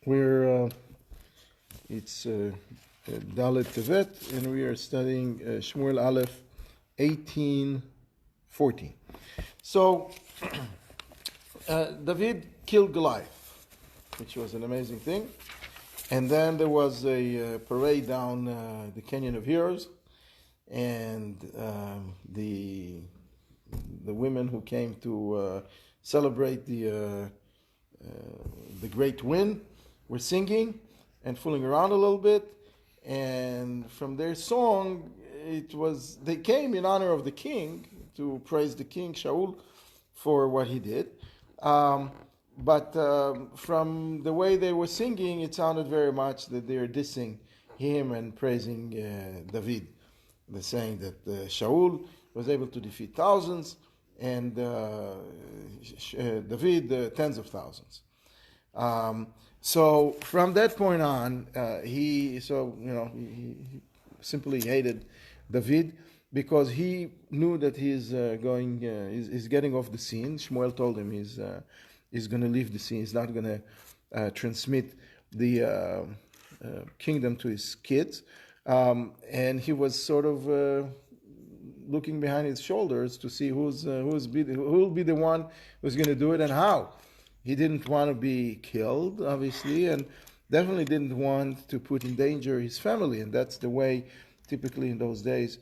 We're it's Dalet Tevet, and we are studying Shmuel I, 18:14. So David killed Goliath, which was an amazing thing. And then there was a parade down the Canyon of Heroes, and the women who came to celebrate the great win were singing and fooling around a little bit. And from their song, they came in honor of the king to praise the king Shaul for what he did. But from the way they were singing, it sounded very much that they are dissing him and praising David. They're saying that Shaul was able to defeat thousands and David tens of thousands. So from that point on, he simply hated David because he knew that he's getting off the scene. Shmuel told him he's going to leave the scene. He's not going to transmit the kingdom to his kids. And he was sort of looking behind his shoulders to see who will be the one who's going to do it and how. He didn't want to be killed, obviously, and definitely didn't want to put in danger his family. And that's the way, typically in those days,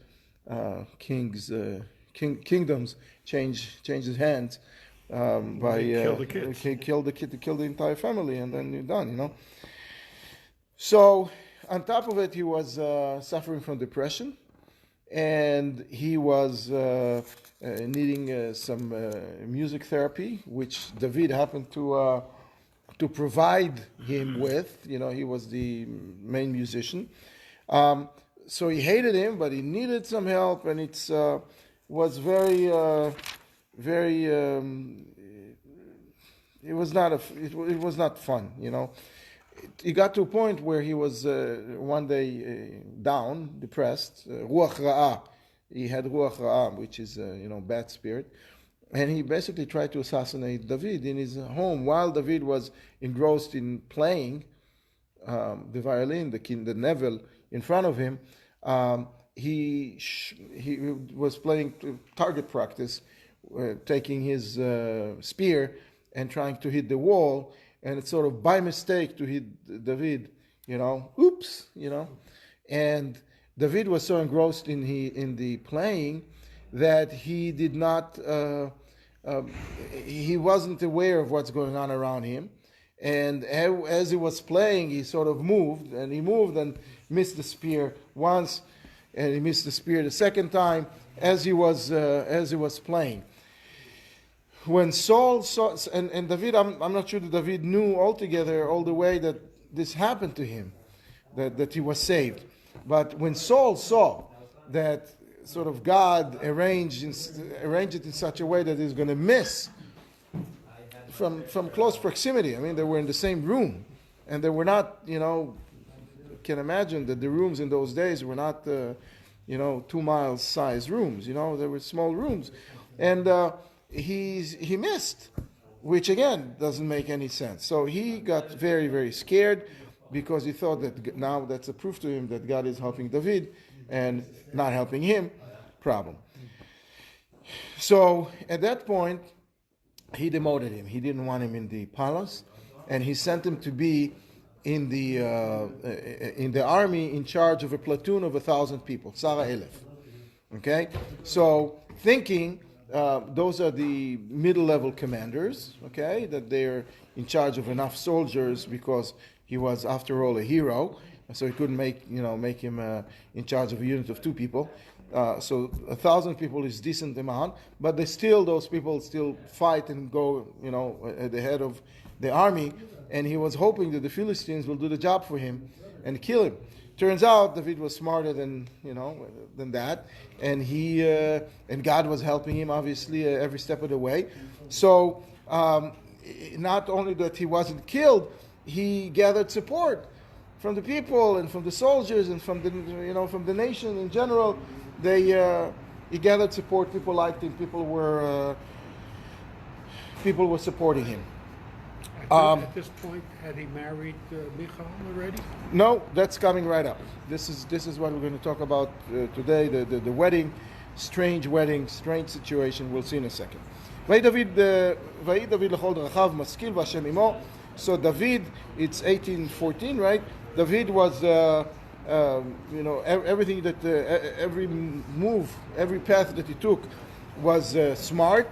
kingdoms changes hands. By kill the kids. Kill the kid to kill the entire family, and then you're done, So on top of it, he was suffering from depression, and he was needing some music therapy, which David happened to provide him with. He was the main musician. So he hated him, but he needed some help, and it was very. It was not fun, It got to a point where he was one day down, depressed, ruach ra'ah. He had ruach ra'ah, which is bad spirit, and he basically tried to assassinate David in his home while David was engrossed in playing the violin, the Neville in front of him. He was playing target practice, taking his spear and trying to hit the wall, and it's sort of by mistake to hit David, oops, and David was so engrossed in the playing that he did not, he wasn't aware of what's going on around him, and as he was playing, he sort of moved and missed the spear once, and he missed the spear the second time as he was playing. When Saul saw, and David, I'm not sure that David knew altogether all the way that this happened to him, that he was saved. But when Saul saw that sort of God arranged it in such a way that he's going to miss from close proximity. I mean, they were in the same room, and they were not, you can imagine that the rooms in those days were not, 2 mile size rooms. They were small rooms, and he missed, which again doesn't make any sense. So he got very, very scared because he thought that now that's a proof to him that God is helping David and not helping him. Problem. So at that point, he demoted him. He didn't want him in the palace, and he sent him to be in the army in charge of a platoon of 1,000 people, Sarah Elef. Okay, so thinking. Those are the middle-level commanders, okay, that they're in charge of enough soldiers because he was, after all, a hero, so he couldn't make him in charge of a unit of 2 people. So 1,000 people is decent amount, but those people still fight and go, at the head of the army, and he was hoping that the Philistines will do the job for him and kill him. Turns out David was smarter than that, and and God was helping him obviously every step of the way. So not only that he wasn't killed, he gathered support from the people and from the soldiers and from the from the nation in general. He gathered support. People liked him. People were supporting him. At this point, had he married Michal already? No, that's coming right up. This is what we're going to talk about today. The wedding, strange situation. We'll see in a second. ויהי דוד לכל דרכיו משכיל והשם עמו. So David, it's 1814, right? David was, everything that, every move, every path that he took was smart,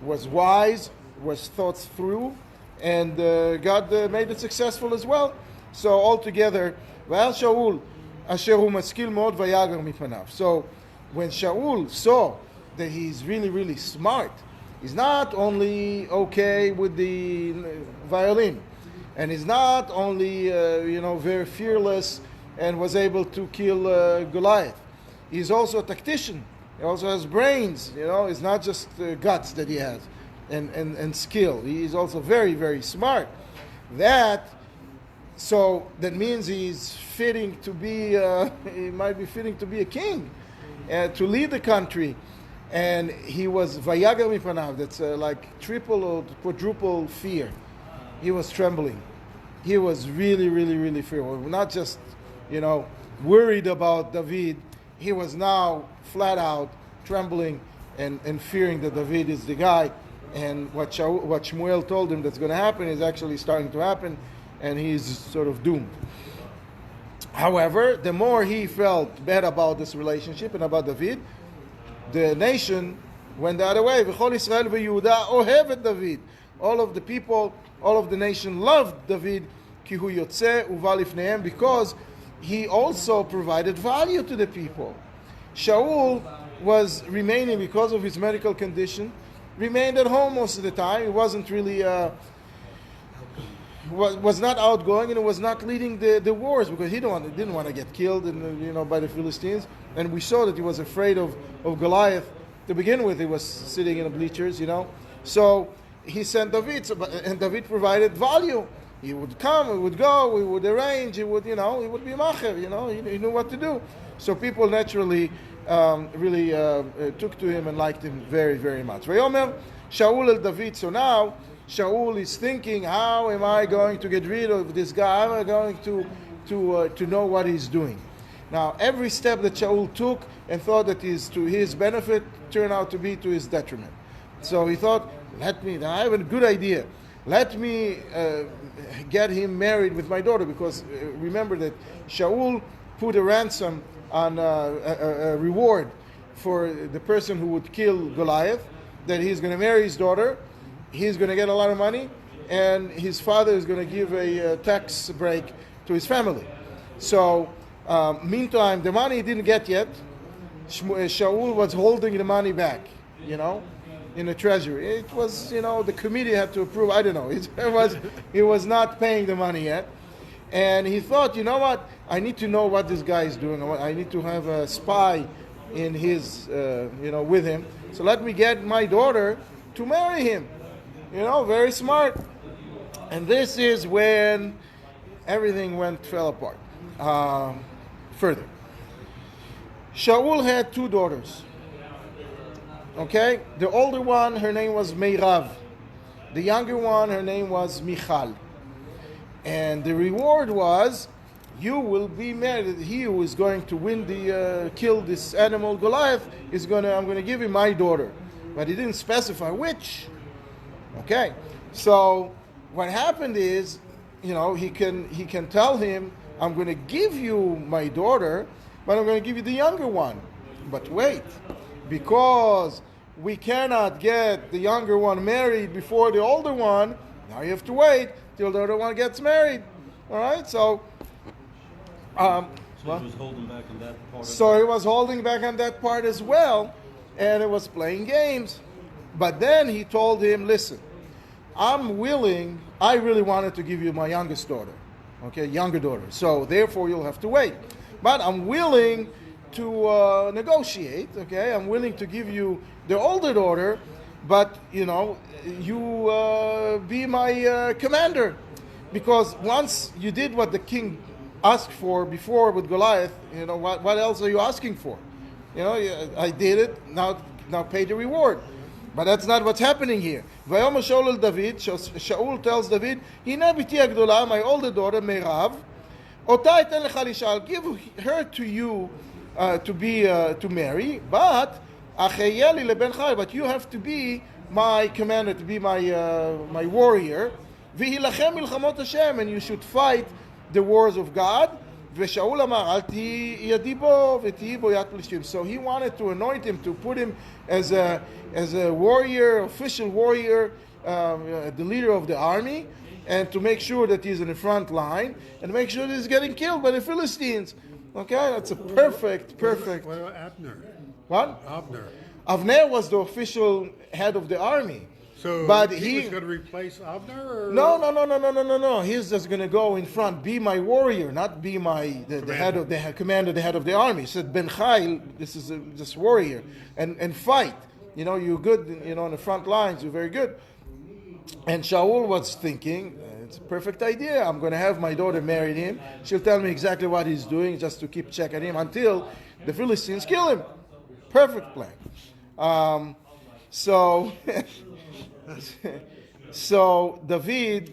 was wise, was thought through, and God made it successful as well. So altogether, והיה שאול אשר הוא משכיל מאוד ויגר מפניו. So when Shaul saw that he's really, really smart, he's not only okay with the violin, and he's not only, very fearless and was able to kill Goliath. He's also a tactician. He also has brains. It's not just guts that he has and skill. He's also very, very smart. That means he's fitting to be, he might be fitting to be a king, to lead the country. And he was vayagar mipanav, that's like triple or quadruple fear. He was trembling. He was really, really, really fearful. Not just, worried about David. He was now flat out trembling and fearing that David is the guy. And what Shmuel told him that's going to happen is actually starting to happen, and he's sort of doomed. However, the more he felt bad about this relationship and about David, the nation went the other way. V'chol Israel v'Yehuda ohevet David. All of the people, all of the nation loved David, ki hu yotzeh uva lifneihem, because he also provided value to the people. Shaul was remaining, because of his medical condition, remained at home most of the time. He wasn't really, was not outgoing, and was not leading the wars, because he didn't want to get killed by the Philistines. And we saw that he was afraid of Goliath. To begin with, he was sitting in the bleachers, So he sent David, and David provided value. He would come, he would go, we would arrange, he would be macher, he knew what to do. So people naturally really took to him and liked him very, very much. Vayomer Shaul el David. So now Shaul is thinking, how am I going to get rid of this guy? How am I going to know what he's doing? Now, every step that Shaul took and thought that is to his benefit turned out to be to his detriment. So he thought, I have a good idea. Let me get him married with my daughter, because remember that Shaul put a ransom on a reward for the person who would kill Goliath, that he's going to marry his daughter, he's going to get a lot of money, and his father is going to give a tax break to his family. So, meantime, the money he didn't get yet. Shaul was holding the money back, in the treasury. It was, the committee had to approve. I don't know. He was not paying the money yet. And he thought, you know what? I need to know what this guy is doing. I need to have a spy in his, with him. So let me get my daughter to marry him. Very smart. And this is when everything fell apart. Further. Shaul had two daughters. Okay? The older one, her name was Meirav. The younger one, her name was Michal. And the reward was, you will be married. He who is going to win kill this animal Goliath I'm going to give him my daughter. But he didn't specify which. Okay? So what happened is, he can tell him, I'm going to give you my daughter, but I'm going to give you the younger one. But wait, because we cannot get the younger one married before the older one, now you have to wait till the other one gets married. All right, so he was holding back on that part. So he was holding back on that part as well, and it was playing games. But then he told him, listen, I really wanted to give you my youngest daughter, younger daughter. So therefore you'll have to wait. But I'm willing to negotiate, I'm willing to give you the older daughter, but, you be my commander. Because once you did what the king asked for before with Goliath, what else are you asking for? I did it, now pay the reward. But that's not what's happening here. ויאמר שאול אל דוד, Shaul tells David, הנה בתי הגדולה, my older daughter, מירב, אותה אתן לך לאישה, I'll give her to you to marry, but אחיה לי לבן חי, but you have to be my commander, to be my warrior, והילחם מלחמות השם, and you should fight the wars of God. ושאול אמר, אל תהי ידי בו ותהי בו יד פלישתים. So he wanted to anoint him, to put him as a warrior, official warrior, the leader of the army, and to make sure that he's in the front line, and make sure that he's getting killed by the Philistines. Okay, that's a perfect. What about Abner? What? Abner. Avner was the official head of the army. So but he was going to replace Abner? Or? No. He's just going to go in front, be my warrior, not be the head of the commander, the head of the army. He said, Ben Chai, this is this warrior, and fight. You know, you're good. You know, on the front lines, you're very good. And Shaul was thinking, it's a perfect idea. I'm going to have my daughter marry him. She'll tell me exactly what he's doing, just to keep checking him until the Philistines kill him. Perfect plan. So David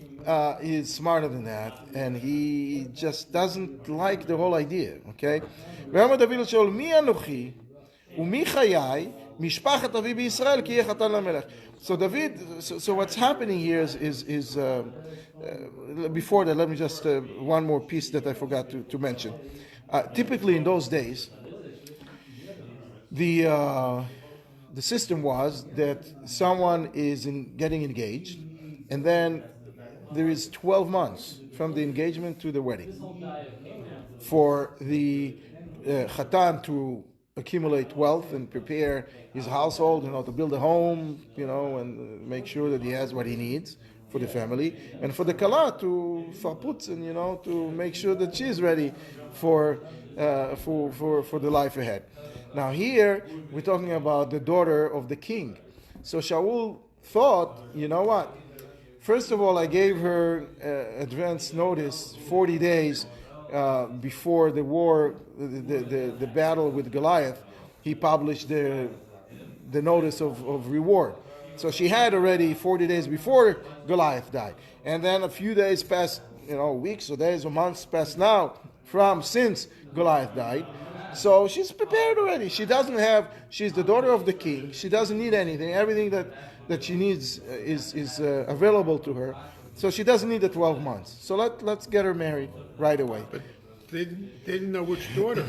is smarter than that, and he just doesn't like the whole idea. Okay. ואמר דוד לשאול, מי אנוכי ומי חיי משפחת אבי בישראל כי יהיה חתן למלך. So David, so what's happening here is before that, let me just one more piece that I forgot to mention. Typically in those days, the system was that someone is getting engaged, and then there is 12 months from the engagement to the wedding for the Khatan to accumulate wealth and prepare his household, to build a home, and make sure that he has what he needs for the family, and for the Kala to farputz and to make sure that she's ready for the life ahead. Now here, we're talking about the daughter of the king. So Shaul thought, you know what? First of all, I gave her advance notice 40 days before the war, the battle with Goliath. He published the notice of reward. So she had already 40 days before Goliath died. And then a few days passed, weeks or days or months passed now since Goliath died. So she's prepared already. She's the daughter of the king. She doesn't need anything. Everything that she needs is available to her. So she doesn't need the 12 months. So let's get her married right away. But they didn't know which daughter.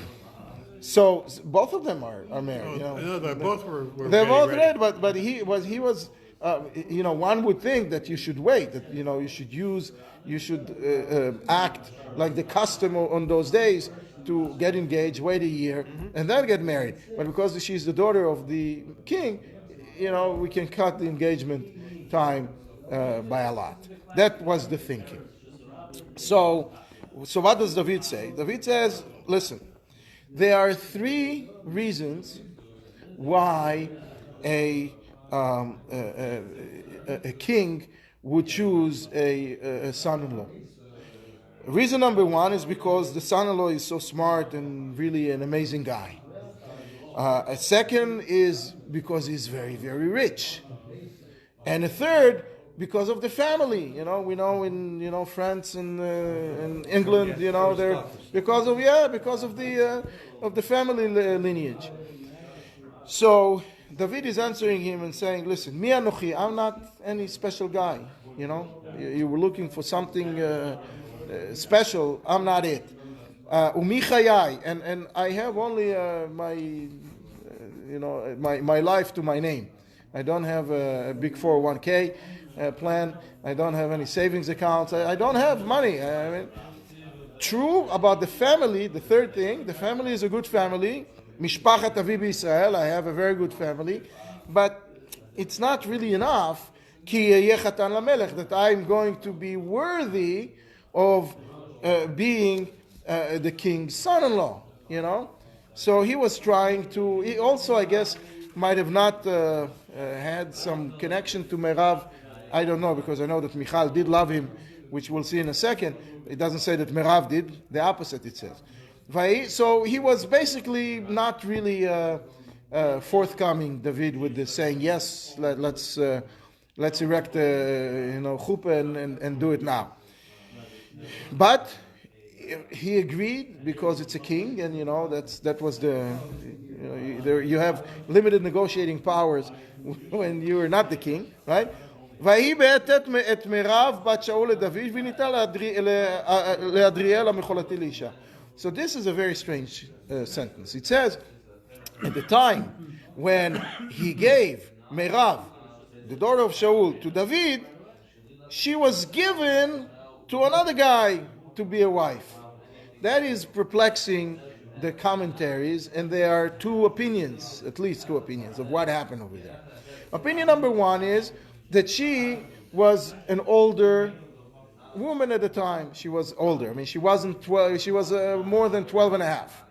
So both of them are married. No, they both were They're both ready. ready, but he was one would think that you should wait, that you should act like the custom on those days, to get engaged, wait a year, and then get married. But because she's the daughter of the king, we can cut the engagement time by a lot. That was the thinking. So what does David say? David says, listen, there are 3 reasons why a king would choose a son-in-law. Reason number 1 is because the son-in-law is so smart and really an amazing guy. A second is because he's very, very rich. And a third, because of the family. We know in France and England, they're because of the family lineage. So David is answering him and saying, listen, mi anochi, I'm not any special guy. You were looking for something special. I'm not it. Umi chayai, and I have only my life to my name. I don't have a big 401k plan. I don't have any savings accounts. I don't have money. True about the family. The third thing, the family is a good family. Mishpachat avi b'Yisrael. I have a very good family, but it's not really enough. Ki yeh chatan lamelech, that I'm going to be worthy of being the king's son-in-law, So he was trying to, he also, I guess, might have not had some connection to Merav. I don't know, because I know that Michal did love him, which we'll see in a second. It doesn't say that Merav did, the opposite it says. So he was basically not really forthcoming David with this saying, yes, let's erect chuppah and do it now. But he agreed because it's a king, and that was you have limited negotiating powers when you are not the king, right? ויהי בעת את מירב בת שאול לדוד וניתה לאדריאל המחולתי לאישה. So this is a very strange sentence. It says, at the time when he gave Merav, the daughter of Shaul, to David, she was given to another guy to be a wife. That is perplexing the commentaries, and there are two opinions, at least two opinions, of what happened over there. Opinion number one is that she was an older woman at the time. She was older. I mean, she wasn't 12, she was more than 12 and a half.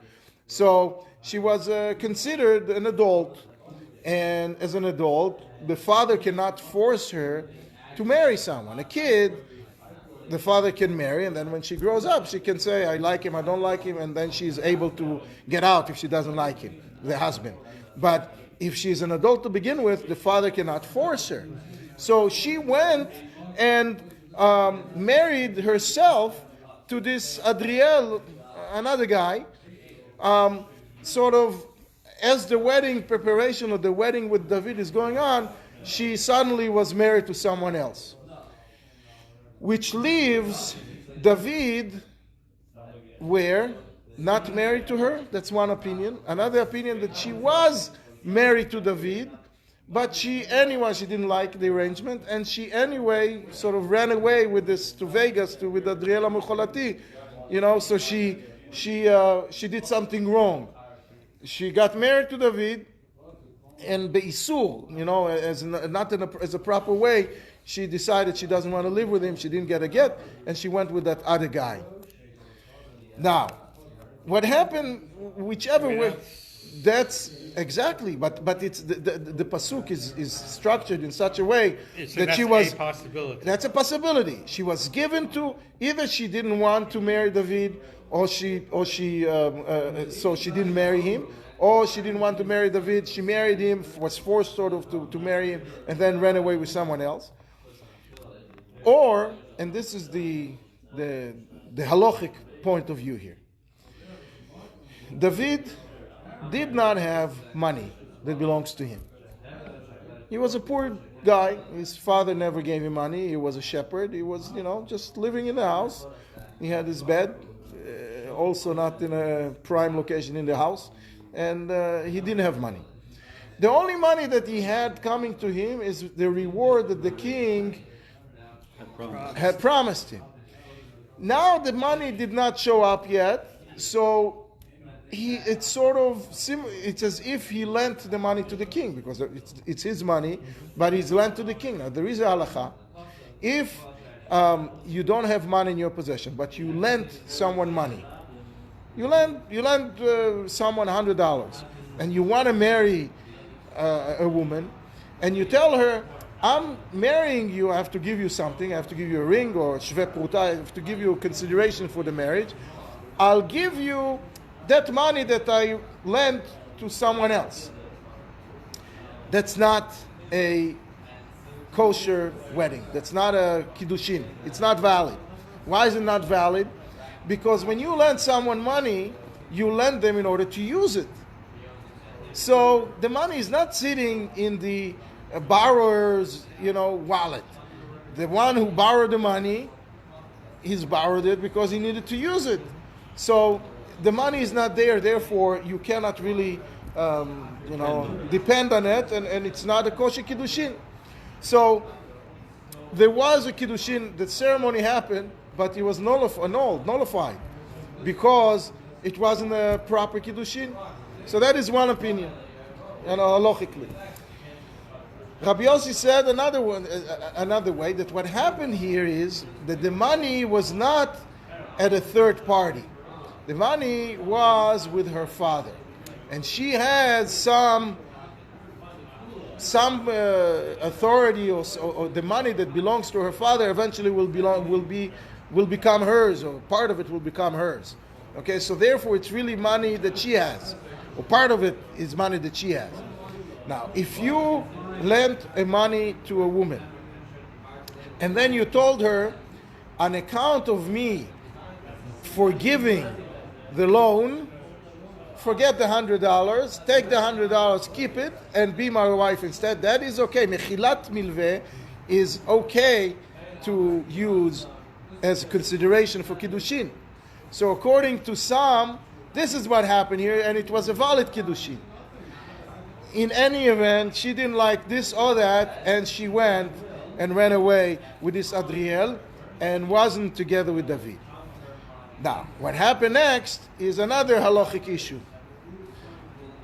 So she was considered an adult, and as an adult, the father cannot force her to marry someone. A kid, the father can marry, and then when she grows up, she can say, I like him, I don't like him, and then she's able to get out if she doesn't like him, the husband. But if she's an adult to begin with, the father cannot force her. So she went and married herself to this Adriel, another guy, sort of as the wedding preparation of the wedding with David is going on, she suddenly was married to someone else, which leaves David where? Not married to her. That's one opinion. Another opinion that she was married to David, but she didn't like the arrangement, and she anyway sort of ran away with this to Vegas with Adriela Mecholati, so she did something wrong. She got married to David, and be'isur, as a proper way, she decided she doesn't want to live with him. She didn't get a get, and she went with that other guy. Now, what happened, whichever way, that's exactly, but it's the pasuk is structured in such a way that she was. That's a possibility. She was given to, either she didn't want to marry David, so she didn't marry him, or she didn't want to marry David. She married him, was forced sort of to marry him, and then ran away with someone else. Or, and this is the halachic point of view here, David did not have money that belongs to him. He was a poor guy. His father never gave him money. He was a shepherd. He was, just living in the house. He had his bed, also not in a prime location in the house, and he didn't have money. The only money that he had coming to him is the reward that the king had promised him. Now the money did not show up yet, so it's as if he lent the money to the king, because it's his money, but he's lent to the king. Now there is a halacha. If you don't have money in your possession, but you lent someone money, you lend someone $100, and you want to marry a woman, and you tell her, I'm marrying you, I have to give you something, I have to give you a ring or shve pruta, I have to give you consideration for the marriage. I'll give you that money that I lent to someone else. That's not a kosher wedding. That's not a kiddushin. It's not valid. Why is it not valid? Because when you lend someone money, you lend them in order to use it. So the money is not sitting in the borrower's, wallet. The one who borrowed the money, he's borrowed it because he needed to use it. So the money is not there, therefore you cannot really, depend on it, and it's not a kosher kiddushin. So there was a kiddushin, the ceremony happened, but it was nullified, because it wasn't a proper kiddushin. So that is one opinion, halachically. Rabbi Yossi said another way, that what happened here is that the money was not at a third party. The money was with her father, and she had some authority, or the money that belongs to her father eventually will become hers, or part of it will become hers. Okay, so therefore it's really money that she has. or part of it is money that she has. Now, if you lent a money to a woman, and then you told her, on account of me forgiving the loan, forget the $100, take the $100, keep it, and be my wife instead. That is okay. Mechilat milveh is okay to use as consideration for kiddushin. So according to some, this is what happened here, and it was a valid kiddushin. In any event, she didn't like this or that, and she went and ran away with this Adriel and wasn't together with David. Now, what happened next is another halachic issue.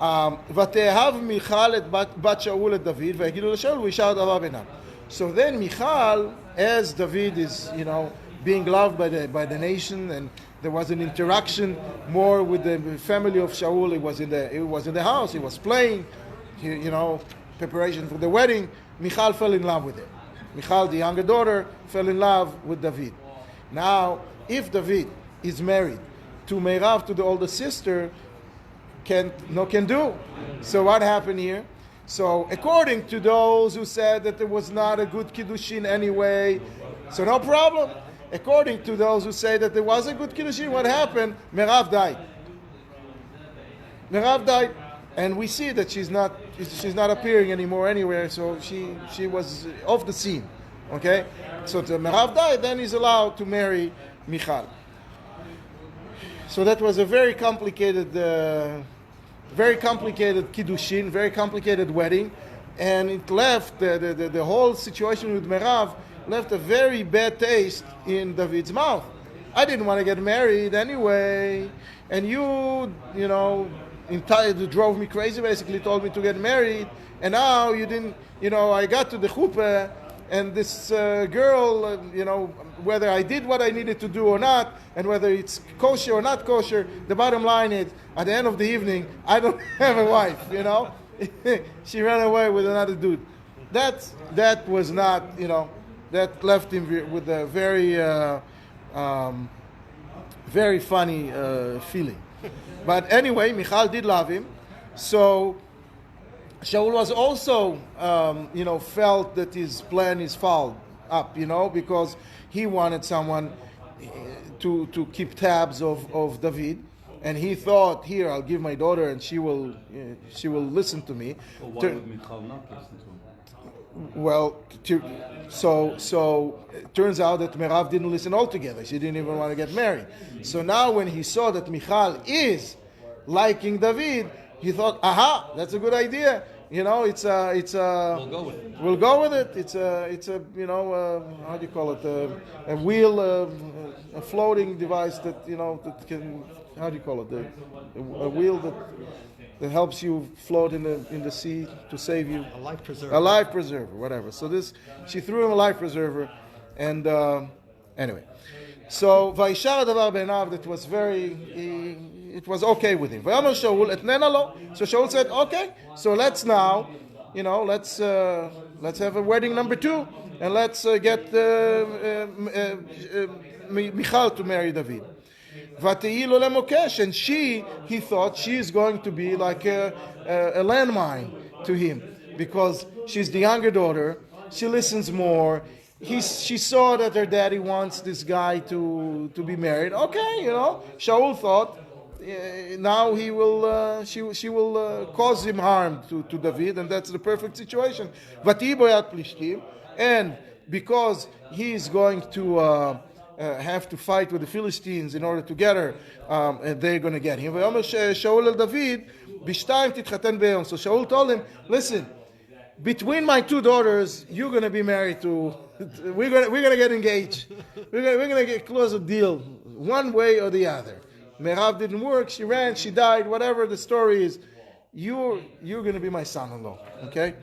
ותאהב מיכל את בת שאול את דוד ויגידו לשאול וישאר דבר בינם. So then Michal, as David is, being loved by the nation, and there was an interaction more with the family of Shaul. He was in the house. He was playing, preparation for the wedding. Michal fell in love with him. Michal, the younger daughter, fell in love with David. Now, if David is married to Meirav, to the older sister, can do. So what happened here? So according to those who said that there was not a good kiddushin anyway, so no problem. According to those who say that there was a good kiddushin, what happened? Meirav died. Meirav died, and we see that she's not appearing anymore anywhere. So she was off the scene. Okay, so the Meirav died, then he's allowed to marry Michal. So that was a very complicated kiddushin, very complicated wedding, and it left the whole situation with Meirav left a very bad taste in David's mouth. I didn't want to get married anyway, and you drove me crazy. Basically, told me to get married, and now you didn't. I got to the chuppah, and this girl, whether I did what I needed to do or not, and whether it's kosher or not kosher, the bottom line is, at the end of the evening, I don't have a wife, She ran away with another dude. That was not, that left him with a very funny feeling. But anyway, Michal did love him. So Shaul was also, felt that his plan is fouled up, because he wanted someone to keep tabs of David, and he thought, here, I'll give my daughter, and she will listen to me. Well, why would Michal not listen to him? Well, so it turns out that Meirav didn't listen altogether. She didn't even want to get married. So now when he saw that Michal is liking David, he thought, aha, that's a good idea. We'll go with it. We'll go with it. It's a how do you call it? A wheel, a floating device that that can, how do you call it? A wheel that helps you float in the sea to save you. A life preserver. A life preserver, whatever. So she threw him a life preserver, and anyway. So Vaishar davar beinav, that was it was okay with him. Vayomer Shaul etnena lo. So Shaul said, okay, so let's now, let's have a wedding number 2, and let's get Michal to marry David. Vatei lo lemokesh, and he thought she is going to be like a landmine to him, because she's the younger daughter, she listens more. She saw that her daddy wants this guy to be married. Okay, Shaul thought now he will she will cause him harm to David, and that's the perfect situation. Vatei boyat plishtim, and because he's going to have to fight with the Philistines in order to get her, and they're going to get him. Shaul el David b'shtayim titchaten b'yom. So Shaul told him, listen, between my 2 daughters, you're going to be married to. We're going to get engaged. We're going to close a deal, one way or the other. Meirav didn't work. She ran. She died. Whatever the story is, you're going to be my son-in-law. Okay,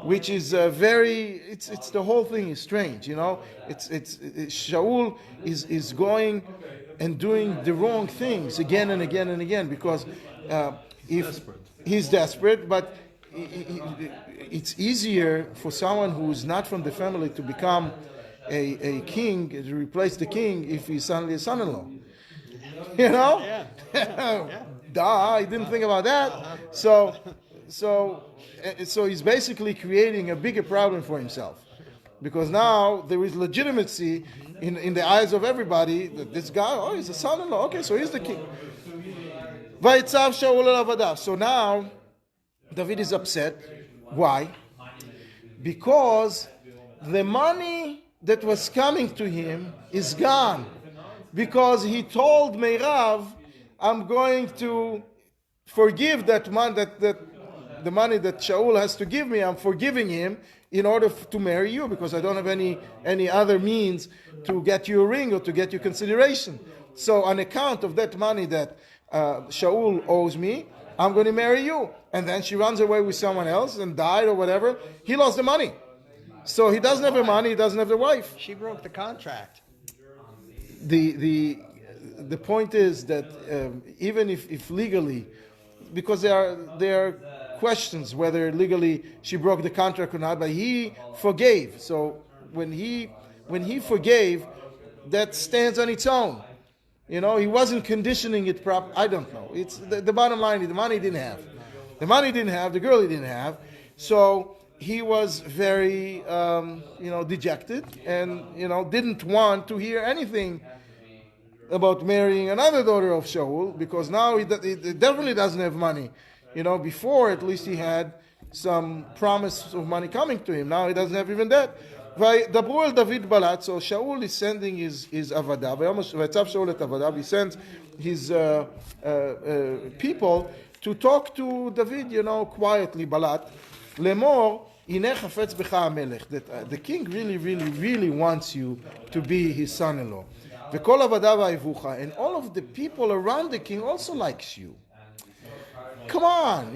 which is It's the whole thing is strange. It's Shaul is going and doing the wrong things again and again and again, because he's desperate, but. It's easier for someone who is not from the family to become a king, to replace the king, if he's suddenly a son-in-law. Yeah. duh, I didn't think about that. So he's basically creating a bigger problem for himself. Because now there is legitimacy in the eyes of everybody that this guy, oh, he's a son-in-law. Okay, so he's the king. Vayitzav Shaul el avadav. So now David is upset. Why? Because the money that was coming to him is gone. Because he told Meirav, I'm going to forgive that money, that the money that Shaul has to give me, I'm forgiving him in order to marry you, because I don't have any other means to get you a ring or to get you consideration. So on account of that money that Shaul owes me, I'm going to marry you. And then she runs away with someone else and died or whatever. He lost the money. So he doesn't have the money, he doesn't have the wife. She broke the contract. The point is that even if legally, because there are questions whether legally she broke the contract or not, but he forgave. So when he forgave, that stands on its own. He wasn't conditioning it properly. I don't know. It's the bottom line is the money he didn't have. The money he didn't have, the girl he didn't have. So he was very dejected and didn't want to hear anything about marrying another daughter of Shaul, because now he definitely doesn't have money. Before at least he had some promise of money coming to him. Now he doesn't have even that. וידברו אל דוד בלט, so Shaul is sending his עבדיו, ויצב שאול את עבדיו, he sends his people to talk to David, quietly, בלט, לאמור, הנה חפץ בך המלך, that the king really, really, really wants you to be his son-in-law. וכל עבדיו אהבוך, and all of the people around the king also likes you. Come on,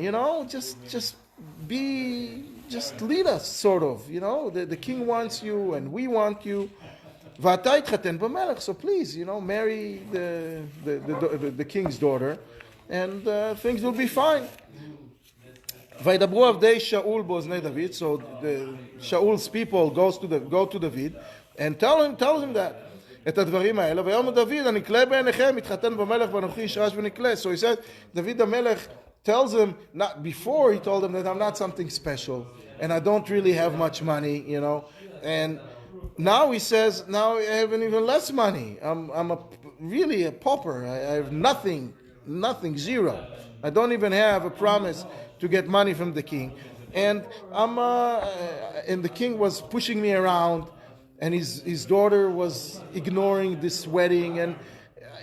just lead us, sort of. The king wants you and we want you. ואתה התחתן במלך, so please, marry the king's daughter, and things will be fine. וידברו עבדי שאול באוזני דוד, so Shaul's people go to David and tell him that. את הדברים האלה, ויאמר דוד, הנקלה בעיניכם, מתחתן במלך ואנוכי איש רש ונקלה. So he said, David המלך tells him, not before he told him that I'm not something special and I don't really have much money, and now he says, now I have even less money. I'm really a pauper. I have nothing, zero. I don't even have a promise to get money from the king, and and the king was pushing me around, and his daughter was ignoring this wedding, and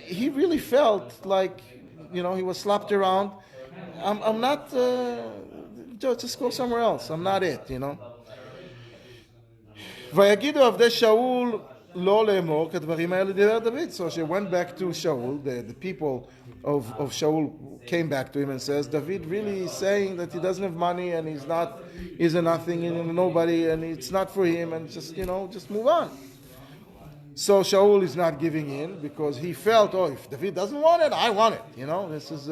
he really felt like he was slapped around. I'm not, just go somewhere else. I'm not it, ויגידו עבדי שאול לא לאמור כדברים האלה דיבר דוד. So she went back to Shaul, the people of Shaul came back to him and says, David really is saying that he doesn't have money and he's a nothing and nobody and it's not for him, and just move on. So Shaul is not giving in because he felt, if David doesn't want it, I want it. This is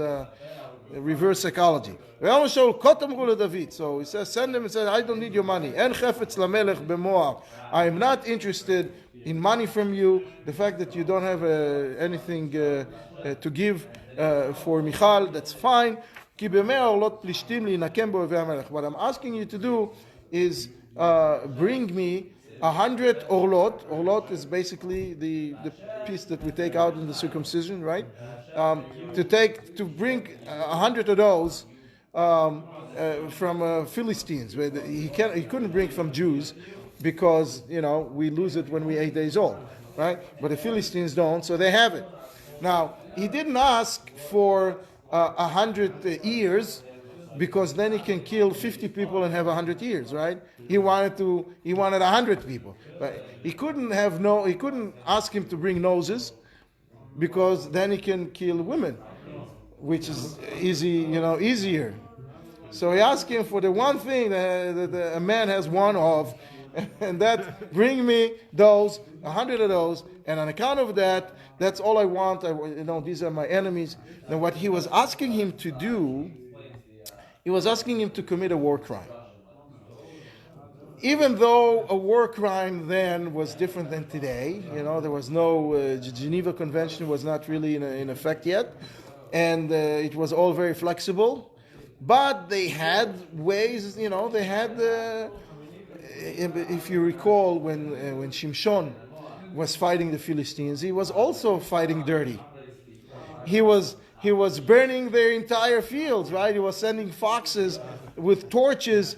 reverse psychology. So he says, send him and say, I don't need your money. I am not interested in money from you. The fact that you don't have anything to give for Michal, that's fine. What I'm asking you to do is bring me 100 orlot. Orlot is basically the piece that we take out in the circumcision, right? To bring 100 of those from Philistines. He couldn't bring from Jews because we lose it when we're 8 days old, right? But the Philistines don't, so they have it. Now he didn't ask for 100 ears, because then he can kill 50 people and have 100 years, right? He wanted 100 people. Right? He couldn't ask him to bring noses, because then he can kill women, which is easier. So he asked him for the one thing that a man has one of, and that bring me 100 of those, and on account of that, that's all I want. These are my enemies. And what he was asking him to do, he was asking him to commit a war crime. Even though a war crime then was different than today, there was no Geneva Convention was not really in effect yet. and it was all very flexible. But they had ways, they had, if you recall, when Shimshon was fighting the Philistines, he was also fighting dirty. He was burning their entire fields, right? He was sending foxes with torches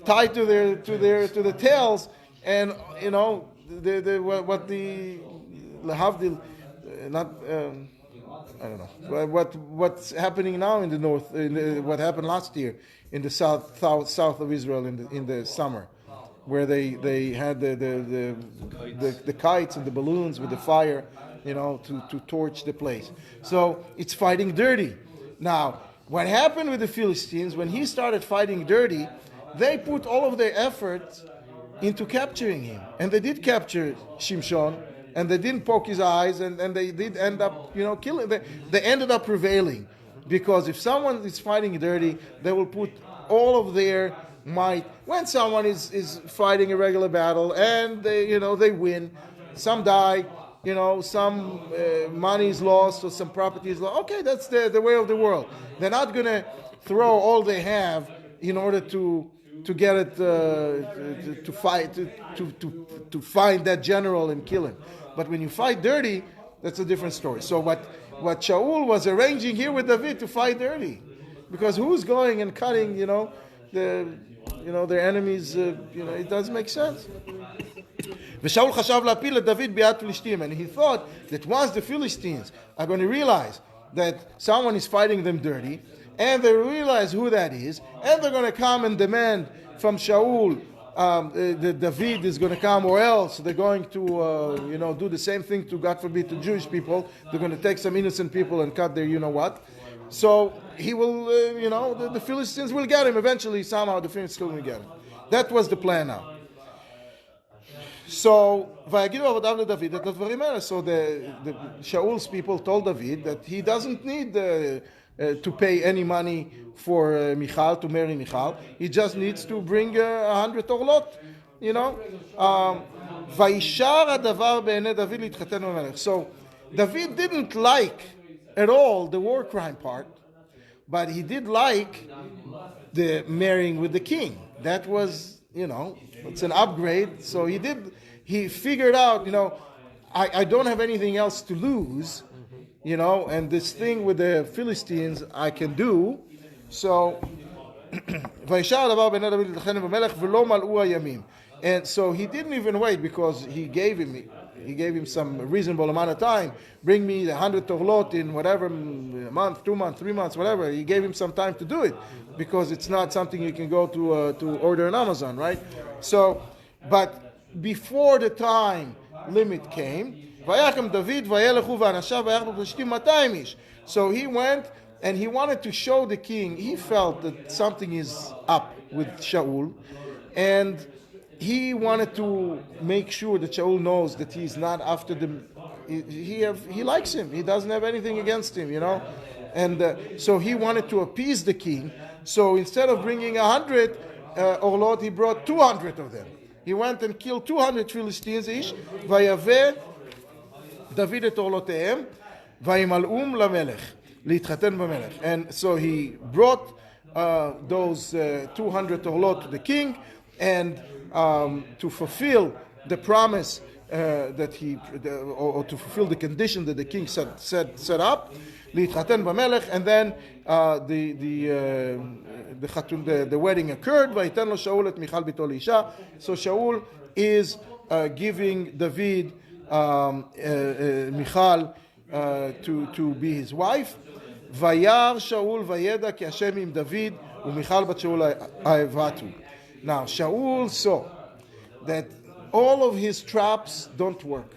tied to the tails, and I don't know what's happening now in the north. What happened last year in the south of Israel in the summer, where they had the kites and the balloons with the fire, to torch the place. So it's fighting dirty. Now, what happened with the Philistines when he started fighting dirty? They put all of their effort into capturing him, and they did capture Shimshon. And they didn't poke his eyes, and they did end up, killing. They ended up prevailing, because if someone is fighting dirty, they will put all of their might. When someone is fighting a regular battle and they win, some die, some money is lost or some property is lost. Okay, that's the way of the world. They're not going to throw all they have in order to get it to fight to find that general and kill him. But when you fight dirty, that's a different story. So what Shaul was arranging here with David to fight dirty, because who's going and cutting their enemies? It doesn't make sense. ושאול חשב להפיל את דוד ביד פלישתים, and he thought that once the Philistines are going to realize that someone is fighting them dirty, and they realize who that is, and they're going to come and demand from Shaul that David is going to come, or else they're going to do the same thing to, God forbid, to Jewish people. They're going to take some innocent people and cut their what. So he will, the Philistines will get him eventually. Somehow the Philistines will get him. That was the plan now. So ויגידו עבודיו לדוד את הדברים האלה. So the Shaul's people told David that he doesn't need to pay any money for Michal, to marry Michal. He just needs to bring 100 orlot, וישר הדבר בעיני דוד להתחתן במלך. So David didn't like at all the war crime part, but he did like the marrying with the king. That was, it's an upgrade. So he figured out, I don't have anything else to lose, and this thing with the Philistines I can do. So, and so he didn't even wait, because he gave him some reasonable amount of time. Bring me 100 torlot in whatever, a month, 2 months, 3 months, whatever. He gave him some time to do it, because it's not something you can go to order on Amazon, right? So, but before the time limit came, so he went and he wanted to show the king. He felt that something is up with Shaul, and he wanted to make sure that Shaul knows that he's not after them. He likes him. He doesn't have anything against him, And so he wanted to appease the king. So instead of bringing 100 orlot, he brought 200 of them. He went and killed 200 Philistines ish. ויבא דוד את אורלותיהם, וימלאום למלך, להתחתן במלך. And so he brought those 200 orlot to the king, and to fulfill the promise that or to fulfill the condition that the king set up, להתחתן במלך, and then the wedding occurred. ויתן לו שאול את מיכל ביתו לאישה. So Shaul is giving David Michal to be his wife. וירא שאול וידע כי השם עם דוד ומיכל בת שאול אהבתו. Now Shaul saw that all of his traps don't work.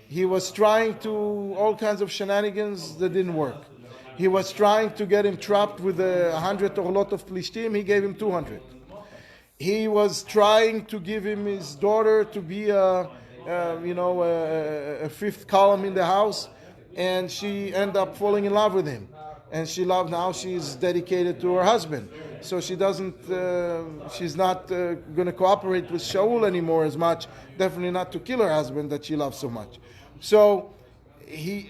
He was trying to all kinds of shenanigans that didn't work. He was trying to get him trapped with 100 orlot of Plishtim. He gave him 200. He was trying to give him his daughter to be a fifth column in the house, and she ended up falling in love with him. And now she's dedicated to her husband. So she's not going to cooperate with Shaul anymore as much. Definitely not to kill her husband that she loves so much. So he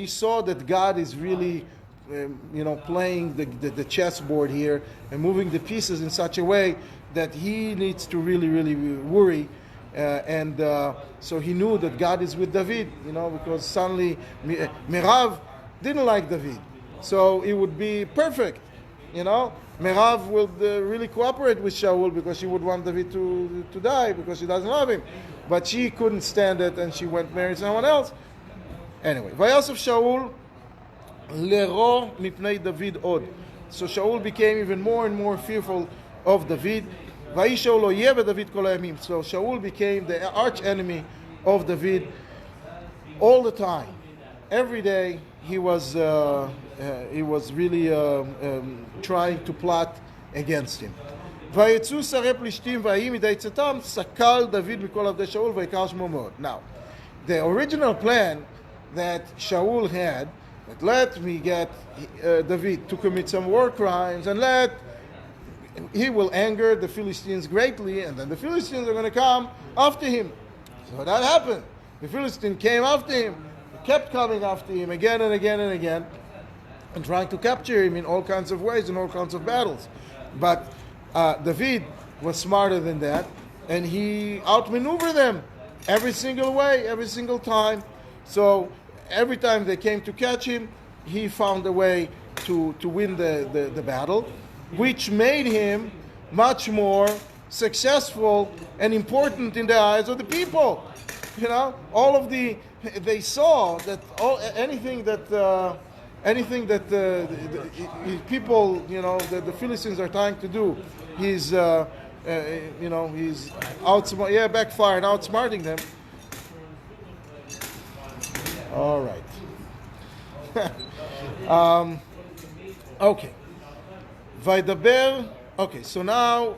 saw that God is really, playing the chessboard here and moving the pieces in such a way that he needs to really, really worry. So he knew that God is with David, because suddenly Merav didn't like David. So it would be perfect, Merav would really cooperate with Shaul because she would want David to die because she doesn't love him. But she couldn't stand it and she went marry someone else. Anyway, Vayosef Shaul lero mipnei David od. So Shaul became even more and more fearful of David. Vayishol oyev David kol hayamim. So Shaul became the arch enemy of David all the time. Every day he was really trying to plot against him. ויצאו שרי פלישתים ויהי מדי צאתם סקל דוד מכל עבדי שאול ויקר שמו מאוד. Now, the original plan that Shaul had, that let me get David to commit some war crimes and he will anger the Philistines greatly, and then the Philistines are going to come after him. So that happened. The Philistines came after him, kept coming after him again and again and again, and trying to capture him in all kinds of ways, in all kinds of battles. But David was smarter than that, and he outmaneuvered them every single way, every single time. So every time they came to catch him, he found a way to win the battle, which made him much more successful and important in the eyes of the people. They saw that anything that the people, the Philistines are trying to do, he's backfired, outsmarting them. All right. Okay. Vaydaber. Okay, so now,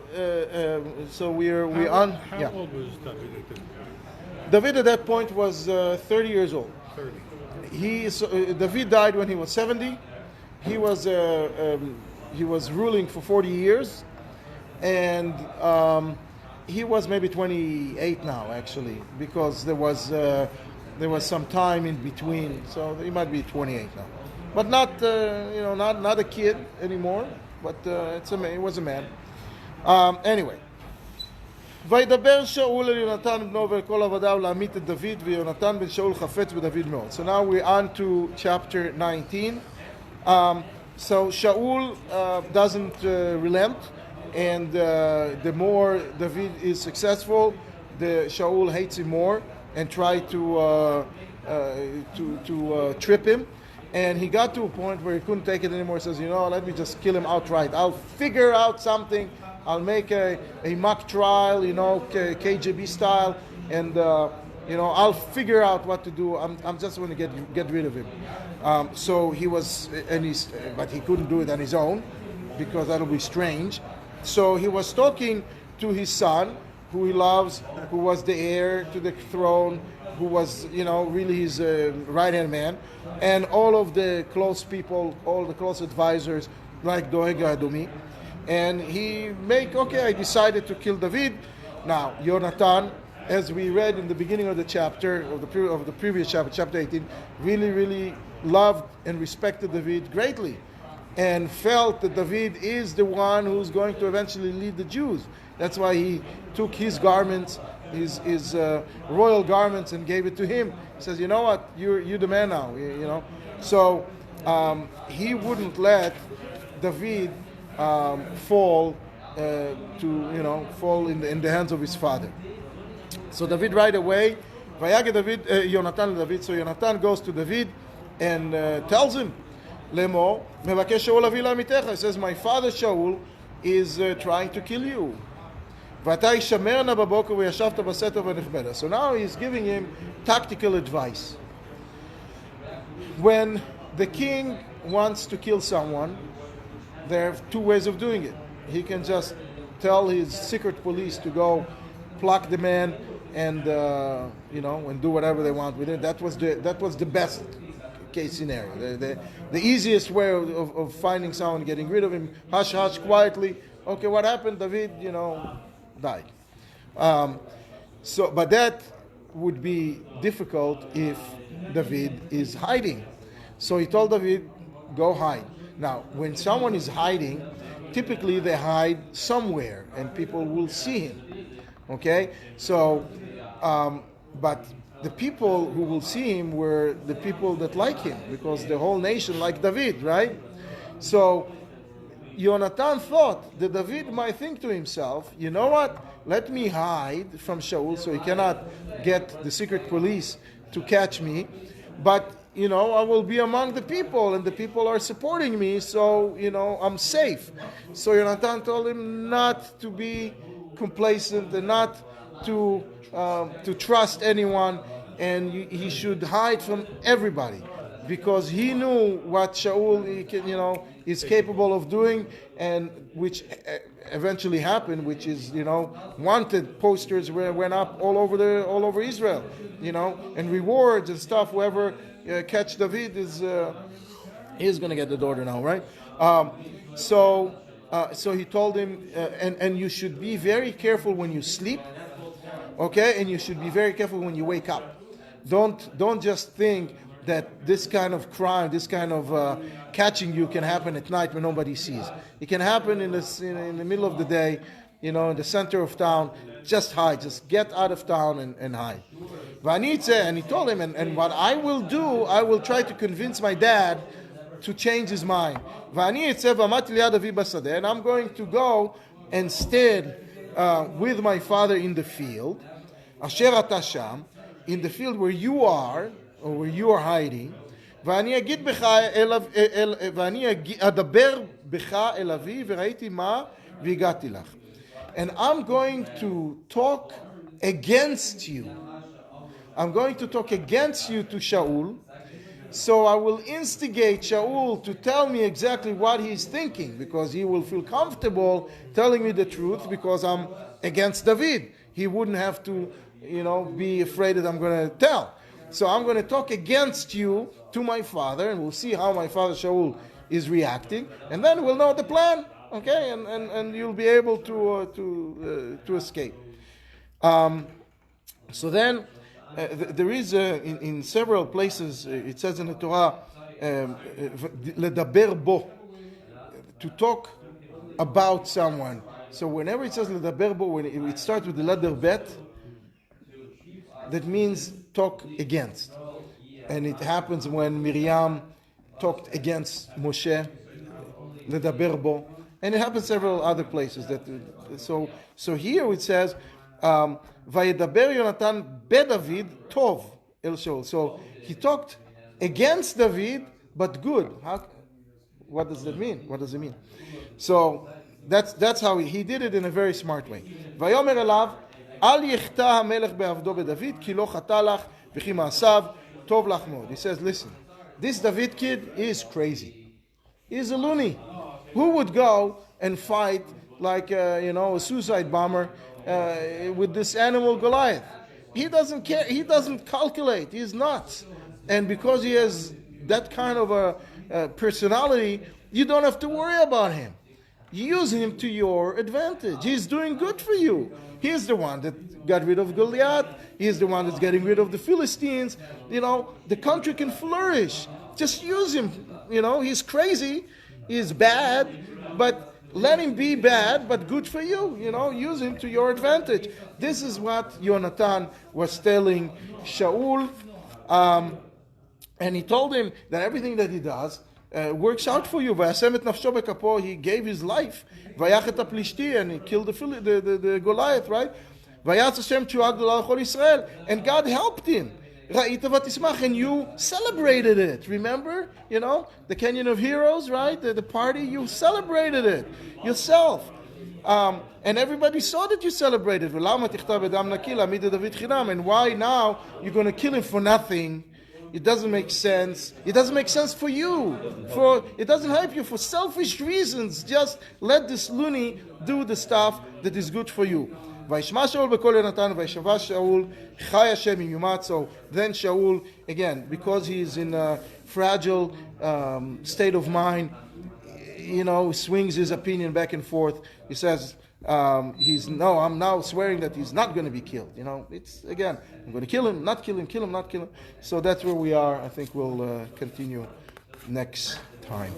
we're on. How old was David at that point? David at that point was 30 years old. 30. David died when he was 70. He was ruling for 40 years, and he was maybe 28 now, actually, because there was some time in between, so he might be 28 now, but not not a kid anymore, but he was a man. Anyway. וידבר שאול אל יונתן בנו ואל כל עבדיו להמית את דוד ויונתן בן שאול חפץ בדוד מאוד. So now we're on to chapter 19. So Shaul doesn't relent, and the more David is successful, the Shaul hates him more and try to trip him. And he got to a point where he couldn't take it anymore. He says, let me just kill him outright. I'll figure out something. I'll make a mock trial, KGB style, and I'll figure out what to do. I'm just going to get rid of him. So he was, but he couldn't do it on his own because that'll be strange. So he was talking to his son, who he loves, who was the heir to the throne, who was, really his right-hand man, and all of the close people, all the close advisors, like Doeg Adomi. And I decided to kill David. Now, Yonatan, as we read in the beginning of the chapter, of the previous chapter, chapter 18, really, really loved and respected David greatly, and felt that David is the one who's going to eventually lead the Jews. That's why he took his garments, his royal garments, and gave it to him. He says, you know what, you're the man now, So he wouldn't let David fall in the hands of his father. So David right away, Vayage David, Yonatan David. So Yonatan goes to David and tells him, Lemo, Mevakesh Shaul avi lamitecha. He says, my father Shaul is trying to kill you. Vatay shamerna baboker v'yashavta baseto v'nechbeda. So now he's giving him tactical advice. When the king wants to kill someone, there are two ways of doing it. He can just tell his secret police to go pluck the man and and do whatever they want with it. That was the best case scenario. The easiest way of finding someone, getting rid of him, hush hush, quietly. Okay, what happened? David, died. But that would be difficult if David is hiding. So he told David, go hide. Now, when someone is hiding, typically they hide somewhere and people will see him. Okay? So, but the people who will see him were the people that like him, because the whole nation liked David, right? So, Yonatan thought that David might think to himself, you know what? Let me hide from Shaul so he cannot get the secret police to catch me. But, I will be among the people and the people are supporting me, so, I'm safe. So Yonatan told him not to be complacent and not to trust anyone, and he should hide from everybody, because he knew what Shaul is capable of doing, and which eventually happened, which is wanted posters went up all over Israel, and rewards and stuff. Whoever catch David is going to get the daughter now, right? So he told him, and you should be very careful when you sleep, okay? And you should be very careful when you wake up. Don't just think that this kind of crime, this kind of catching you can happen at night when nobody sees. It can happen in the middle of the day, in the center of town. Just hide. Just get out of town and hide. And he told him, and what I will do, I will try to convince my dad to change his mind. And I'm going to go and stand with my father in the field, in the field where you are, or where you are hiding. ואני אדבר בך אל אבי וראיתי מה והגעתי לך. And I'm going to talk against you. I'm going to talk against you to Shaul. So I will instigate Shaul to tell me exactly what he's thinking, because he will feel comfortable telling me the truth because I'm against David. He wouldn't have to, be afraid that I'm going to tell. So I'm going to talk against you to my father, and we'll see how my father Shaul is reacting, and then we'll know the plan, okay? And you'll be able to escape. So then there is in several places it says in the Torah ledaber bo, to talk about someone. So whenever it says ledaber bo, when it starts with the letter bet, that means talk against. And it happens when Miriam talked against Moshe, ledaber bo. And it happens several other places. So here it says, Vayedaber Yonatan beDavid tov el Shaul. So he talked against David, but good. What does that mean? What does it mean? So that's how he did it in a very smart way. Vayomer elav al yichta hamelech be'avdo beDavid ki lo chata lach v'chi ma'asav tov lach mod. He says, listen, this David kid is crazy. He's a loony. Who would go and fight like a suicide bomber with this animal Goliath? He doesn't care. He doesn't calculate. He's nuts. And because he has that kind of a personality, you don't have to worry about him. Use him to your advantage. He's doing good for you. He's the one that got rid of Goliath. He's the one that's getting rid of the Philistines. The country can flourish. Just use him. He's crazy. He's bad. But let him be bad, but good for you. Use him to your advantage. This is what Yonatan was telling Shaul. And he told him that everything that he does works out for you. He gave his life. And he killed the Goliath, right? And God helped him. And you celebrated it. Remember? The Canyon of Heroes, right? The party, you celebrated it yourself. And everybody saw that you celebrated. And why now you're going to kill him for nothing? It doesn't make sense. It doesn't make sense for you. It doesn't help you for selfish reasons. Just let this loony do the stuff that is good for you. So then Shaul, again, because he's in a fragile state of mind, swings his opinion back and forth. He says, I'm now swearing that he's not going to be killed. It's again, I'm going to kill him, not kill him, kill him, not kill him. So that's where we are. I think we'll continue next time.